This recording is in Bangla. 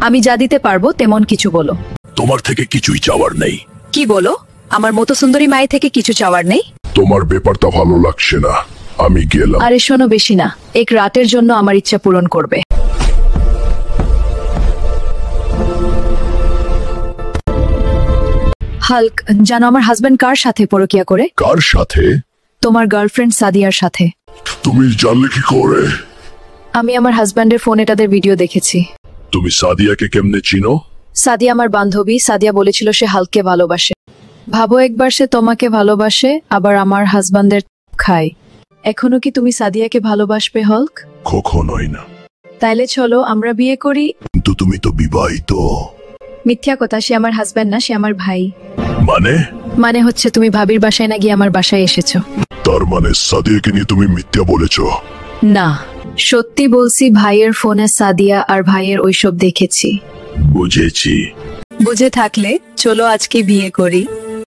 আমি যা দিতে পারবো তেমন কিছু বলো। তোমার থেকে কিছুই চাওয়ার নেই। কি বলো? আমার মতো সুন্দরী মায়ের থেকে কিছু চাওয়ার নেই? তোমার ব্যাপারটা ভালো লাগছে না, আমি গেলাম। আরে শোনো, বেশি না, এক রাতের জন্য আমার ইচ্ছা পূরণ করবে। হাল্ক, জানো আমার হাজবেন্ড কার সাথে পরকিয়া করে? কার সাথে? তোমার গার্লফ্রেন্ড সাদিয়ার সাথে। তুমি জানলে কি করে? আমি আমার হাজবেন্ডের ফোনে তাদের ভিডিও দেখেছি। তুমি সাদিয়াকে কেমনে চিনো? সাদিয়া আমার বান্ধবী। সাদিয়া বলেছিল সে হাল্ককে ভালোবাসে। ভাবো, একবার সে তোমাকে ভালোবাসে, আবার আমার হাজবেন্ডের খায়। এখনো কি তুমি সাদিয়াকে ভালোবাসবে হল্ক? কখনোই না। তাইলে চলো আমরা বিয়ে করি। কিন্তু তুমি তো বিবাহিত। মিথ্যা কথা, সে আমার হাজবেন্ড না, সে আমার ভাই। মানে হচ্ছে তুমি ভাবির বাসায় না গিয়ে আমার বাসায় এসেছো। তার মানে সাদিয়াকে নিয়ে তুমি মিথ্যা বলেছো? না, সত্যি বলছি। ভাইয়ের ফোনে সাদিয়া আর ভাইয়ের ওইসব দেখেছি। বুঝেছি। বুঝে থাকলে চলো আজকে বিয়ে করি।